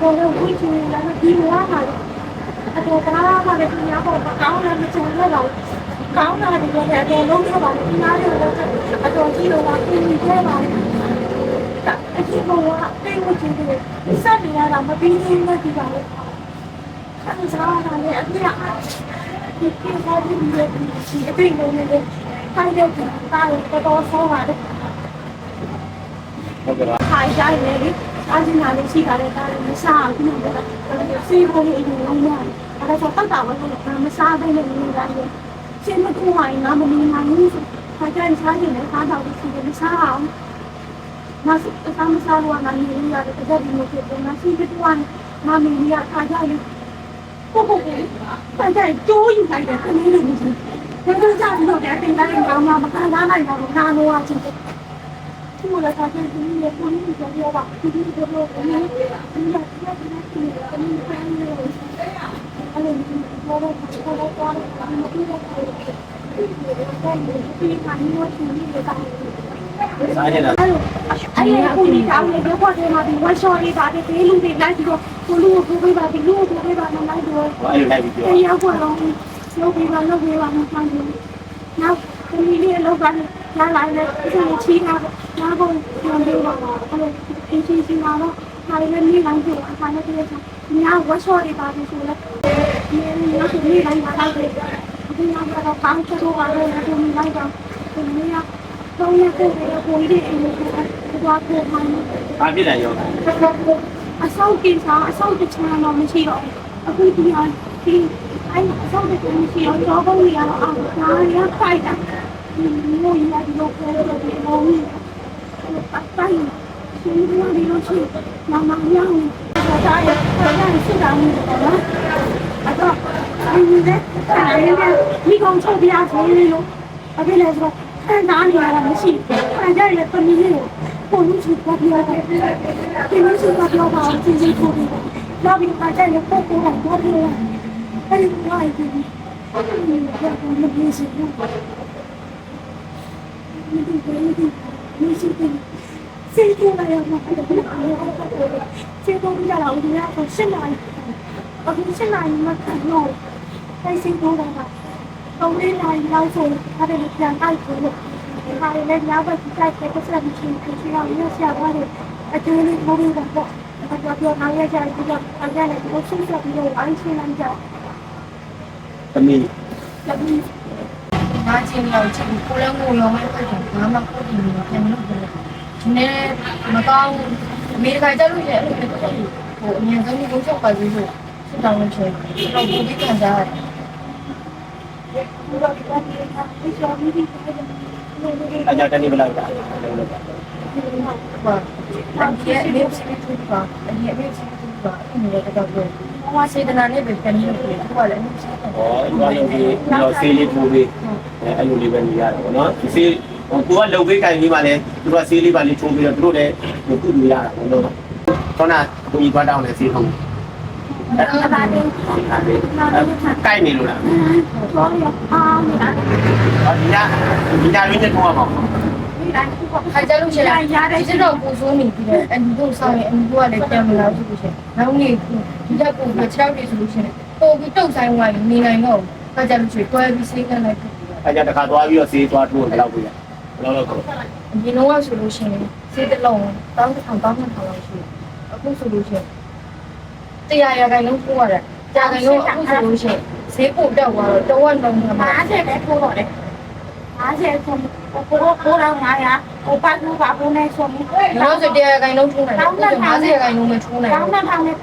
တော်တော်ဝိချင်လာဒီလာမှာအတော်ကလာမှာလည်းဒီရောက်တော့ကောင်းတယ်မချုံတော့ဘူးကောင်းတာဒီလိုလည်းအတော်လုံးထားပါလေဒီနားလေးတော့အတော်ကြီးတော့ပြင်နေခဲ့ပါလေအခုကတော့တိတ်ဝချင်တယ်စက်နေရတာမပြီးသေးဘူးဒီပါလေအဲ့ဒါကလည်းအပြည့်ဒီကိစ္စဒီအပြည့်လုံးနဲ့ခိုင်းတဲ့တာတော့ဆောပါတယ်ဟုတ်ကဲ့ပါခိုင်းကြတယ်လေအားကြီးနာလေးရှိတာလည်းဒါလည်းမစားဘူးနော်စီးဖို့အရင်လုံးရတယ်အဲ့ဒါဆိုတောက်တာပဲလို့မစားဘဲနဲ့နေရတယ်ရှင်းမကူဝိုင်းငါမနေနိုင်ဘူးခိုင်းကြရင်စားရင်လည်းစားတော့ရှိတယ်မစားအောင်နောက်စားမစားလို့ငါနေရတယ်တကယ်ဒီလိုဖြစ်တယ်ငါရှိတဲ့ကွာငါမင်းရခိုင်းကြရင်ဟုတ်ခိုင်းကြကျိုးယူလိုက်တယ်ခဏလေးနေတယ်ဒါကြောင့်တော့တဲ့တင်တိုင်းကောင်းမှမခံနိုင်ပါဘူးငါလိုအချင်း我来发现今年过年的时候吧，今年这个我们今年今年跟你翻了，而且我刮了，我们这个在你这看你我听你的讲。哎呀，过年到了，这话题嘛，我说的吧，这路的来着，我路不会吧，这路不会吧，那来着。哎呀，我了，路不会吧，那看见，那今年路干。လာလာနဲ့ဒီလိုချီးထားတော့နားကုန်ပြန်ပြီးတော့အဲ့လိုအင်းချင်းချင်းလာတော့ဒါလည်းနေလိုက်ကြအခါနဲ့တည်းကညာဝတ်ဆော်တွေပါပြီးဆိုလဲဒီနေ့ကနေ့လိုက်လာတော့ဒီနောက်တော့ကောင်းချတော့ပါတော့ဒီနေ့လိုက်တော့ဒီနေ့ကတော့ရတဲ့ကိုကြီးတွေအဲ့လိုကတော့ကိုမှန်းဘာဖြစ်လဲရောအဆောက်ကိစ္စအဆောက်တချမ်းတော့မရှိတော့အခုဒီအဲ့အဆောက်တချမ်းမရှိတော့တော့ဘုံရတော့အော်ဒါရဖိုက်တာမိုးရဒီလိုပဲဒီမိုးပတ်တိုင်းရှင်ရဒီလိုရှိနာမညောင်းဒါရစစ်တာမျိုးပေါ့နော်အဲ့တော့ဒီနေ့မိကောင်ချုပ်ပြသေးလို့အဖေလည်းဆိုအဲ့နားနေရတာမရှိအဲ့ကြရပမီးလေးကိုလူစုပတ်ပြရတယ်ဒီလိုစုပတ်ပြောပါချင်းချင်းထိုးပြီးတော့ဒီကကြရပို့ပို့တော့ပြောပြရတယ်အဲ့ဒီဝိုင်းပြီးဒီကမပြေဘူးစေတူလာရမှာအဲ့ဒါကိုစေတူကြလာဦးရတော့ရှင်းလာအခုရှင်းလာမှခံတော့တိုက်စေတူလာတာတော့လေးလာရောက်ဆိုအဲ့ဒါပြန်တိုက်ဖို့ဒါလည်းညဘက်တိုက်တဲ့ကစားပြီးချင်းချင်းရောရရှာပါတယ်အကျိုးလေးပို့ပြီးတော့အဲ့ဒါပြောနိုင်ရကြပြီးတော့အဲ့ဒါလည်းကိုရှင်းဆက်ပြီးတော့အိုင်းရှင်းလိုက်ကြသမီးငါချင်းရောက်ချင်းကိုလည်းငိုရောမဲ့ပတ်တယ်ငါမှကိုဒီလိုပြန်လုပ်တယ်ဒီနေ့မကောင်းအမေရိကန်ကြလို့ရဲ့အဲ့လိုဟိုအမြန်ဆုံးကိုချုပ်ပါသေးလို့စစ်တောင်းလို့ချင်တော့ဘူပြီးခံစားရတယ်အကြတနေ့ဘယ်လောက်ကြာပါအဲ့ဒီမြေစီတူပါအဲ့ဒီမြေစီတူပါအဲ့ဒီတော့တော့ဟောစေတနာနဲ့ပဲပြန်လို့ပြောသူကလည်းမြေစီတူဩဘာလို့ဒီတော့ဆေးလေးထိုးပြီးအဲ့လိုလေးပဲနေရတယ်ပေါ့နော်ဒီဆေးကိုကလုံပေးကင်ပြီးမှလည်းသူတို့ကဆေးလေးပါလေးထိုးပြီးတော့သူတို့လည်းကုသရတာပေါ့နော်ခေါနာကိုကြီးသွားတောင်းတယ်ဆေးထုတ်အဲ့ဒါပါတယ်ကိုက်နေလို့လားတော့ရအောင်နေတာဒီညလေးနဲ့ထိုးရမှာခါကြလို့ရှိရင်ဒီစတော့ပူဆိုးနေပြီးတော့အန်ဒီတို့ဆောင်ရင်အန်ဒီတို့ကလည်းပြန်မလာဘူးဆိုလို့ရှိရင်နောက်နေ့ဒီချက်ကို6ရက်နေဆိုလို့ရှိရင်ပို့ပြီးတုတ်ဆိုင်ဝိုင်းနေနိုင်တော့ခါကြလို့ရှိရင်တွဲပြီးစိတ်ကလည်းအဲ့ကြတခါသွားပြီးတော့ဆေးသွားထိုးဘယ်လောက်ပြရဘယ်လောက်တော့ဒီလိုကဆိုလို့ရှိရင်စိတ်တလုံး1000လောက်ရှိအခုဆိုလို့ရှိရင်100ရာခိုင်နှုန်းထိုးရတယ်ကြာခိုင်နှုန်းအခုဆိုလို့ရှိရင်ဈေးပို့တက်သွားတော့တဝက်လုံးက50ပဲထိုးတော့တယ်50ဆိုကိုတော့900ဟိုပတ်လို့ပါဘုန်းနဲ့ဆိုရင်တော့ဆို100ရာခိုင်နှုန်းထိုးနိုင်တယ်50ရာခိုင်နှုန်းပဲထိုးနိုင်တယ်တောင်းတဲ့ထောင်နဲ့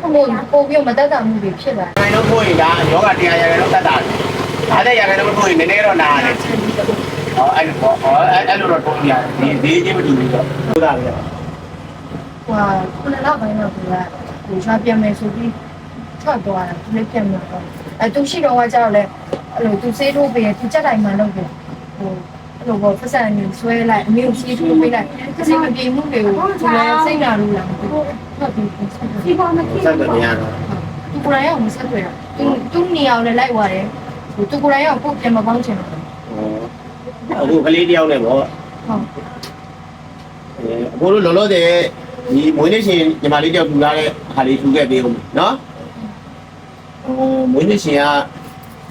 ပို့ပြီးမတက်တာမှုတွေဖြစ်လာတယ်ခိုင်လို့ထိုးရင်ဒါယောဂ100ရာခိုင်နှုန်းတက်တာ50ရာခိုင်နှုန်းထိုးရင်နည်းနည်းတော့နာရတယ်ဟောအဲ့လိုတော့ထိုးပြရတယ်ဒီချင်းမတူဘူးတော့ထိုးတာလေဟိုခုနလောက်ပိုင်းတော့သူကဟိုရှားပြန်မယ်ဆိုပြီးထွက်သွားတယ်သူလည်းပြန်မှာတော့သူရှိတော့ကကြောက်လဲအဲ့လိုသူစေးထိုးပေးသူကြက်တိုင်းမှာလုပ်တယ်ဟိုအဲ့လိုပေါ့ဖက်ဆန်နေဆွဲလိုက်အမေကိုစေးထိုးပေးလိုက်စိတ်မပြေမှုတွေကိုသူလည်းစိတ်နာလို့လားထွက်ပြီးဒီပေါ်မှာဆက်တယ်များတော့သူကိုယ်တိုင်အောင်မဆက်တွေ့တာသူနေအောင်လည်းလိုက်သွားတယ်ဟိုသူကိုယ်တိုင်အောင်ကိုပြန်မပေါင်းချင်ဘူးအခုကလေးတယောက်နဲ့ပေါ့ဟုတ်အခုလောလောဆယ် ဒီမွေးနေ့ရှင်ညီမလေးတယောက်ထူလာတဲ့ဟာလေးထူခဲ့ပေးဦးမယ်နော်မွေးနေ့ရှင်က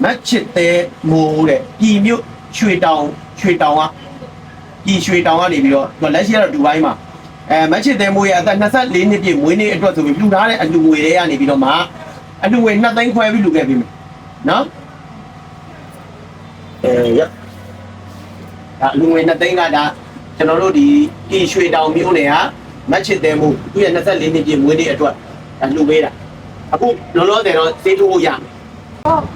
မတ်ချစ်တဲ့မိုးတဲ့ပြည်မြို့ရွှေတောင်ကပြည်ရွှေတောင်ကနေပြီးတော့သူလက်ရှိကတော့ဒူဘိုင်းမှာမတ်ချစ်တဲ့မိုးရဲ့အသက်24နှစ်ပြည့်မွေးနေ့အတွက်ဆိုပြီးလှူထားတဲ့အလှူငွေတွေကနေပြီးတော့မှအလှူငွေ2သိန်းခွဲပြီးလှူခဲ့ပေးမယ်နော်ရအလှူငွေ2သိန်းကဒါကျွန်တော်တို့ဒီပြည်ရွှေတောင်မြို့နယ်ကမတ်ချစ်တဲ့မိုးသူရဲ့24နှစ်ပြည့်မွေးနေ့အတွက်လှူပေးတာအခုလောလောဆယ်တော့စေးထိုးဖို့ရမယ်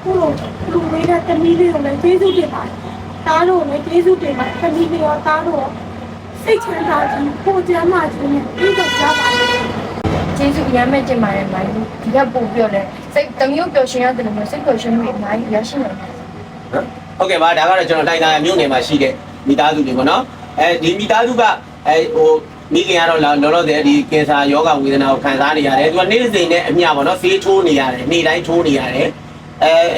ခုလိုလူလေးတဲ့တမီးလေးကိုလည်းကျေးဇူးတင်ပါတယ်။သားတို့လည်းကျေးဇူးတင်ပါတယ်။တမီးလေးရောသားတို့စိတ်ချမ်းသာခြင်းကိုကျမ်းမာခြင်းနဲ့ပြည့်စုံကြပါစေ။ ကျေးဇူးအများမဲ့တင်ပါတယ်မိုင်းဒီကပို့ပြောလဲစိတ်တမျိုးပျော်ရှင်ရတယ်လို့စိတ်ပျော်ရှင်တွေအများကြီးရရှိနေတယ် ဟုတ်ကဲ့ပါဒါကတော့ကျွန်တော်တိုင်းသားမြို့နယ်မှာရှိတဲ့မိသားစုတွေပေါ့နော်ဒီမိသားစုကဟိုမိခင်ကတော့လောလောဆယ်ဒီကင်ဆာယောဂဝေဒနာကိုခံစားနေရတယ်သူကနေ့စဉ်နဲ့အမျှပေါ့နော်ဆေးထိုးနေရတယ်နေ့တိုင်းထိုးနေရတယ်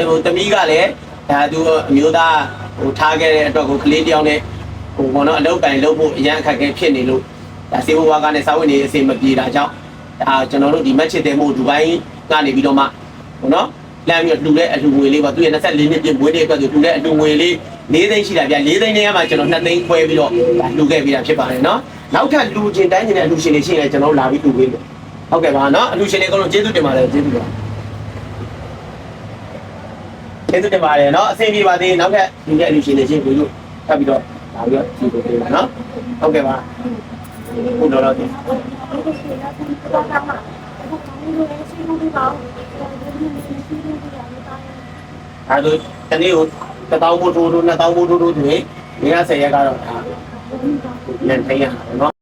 ဟိုတမီးကလည်းဒါသူအမျိုးသားဟိုထားခဲ့တဲ့အတွက်ကိုကလေးတယောက်နဲ့ဟိုပေါ့နော်အလုပ်တိုင်လုပ်ဖို့အရန်အခက်အခဲဖြစ်နေလို့ဒါစေဘဝကနဲ့စာဝင်နေအစီမပြေတာကြောင့်ဒါကျွန်တော်တို့ဒီမက်ချစ်တဲ့မို့ဒူဘိုင်းကနေပြီးတော့မှပေါ့နော်လမ်းပြီးလှူတဲ့အလှူငွေလေးပေါ့သူရဲ့24နှစ်ပြည့်မွေးနေ့အတွက်ဆိုလှူတဲ့အလှူငွေလေး4သိန်းရှိတာဗျ4သိန်းနဲ့မှကျွန်တော်2သိန်းခွဲပြီးတော့လှူခဲ့ပေးတာဖြစ်ပါတယ်နော်နောက်ထပ်လှူခြင်းတိုင်းခြင်းတဲ့အလှူရှင်တွေရှိရင်ကျွန်တော်လာပြီးလှူပေးမယ်ဟုတ်ကဲ့ပါနော်အလှူရှင်တွေအကုန်လုံးကျေးဇူးတင်ပါတယ်ကျေးဇူးပါကျေးဇူးတင်ပါတယ်နော်အဆင်ပြေပါသေးနောက်ထပ်ဒီတဲ့အလှူရှင်တွေချင်းကိုလို့ထပ်ပြီးတော့လာပြီးတော့ကြည့်ပေးပါနော်ဟုတ်ကဲ့ပါခုတော့တော့ ဒီလိုရှိတာကတော့တာမှာအခုဒီလိုရှိလို့ပါဘူးဒီလိုရှိလို့ရတယ်တာ အဲဒါတနေ့ကို1000ဘို့ထိုး2000ဘို့ထိုးတွေနေရ10ရက်ကတော့ဒါလန်ထိုင်ရတာနော်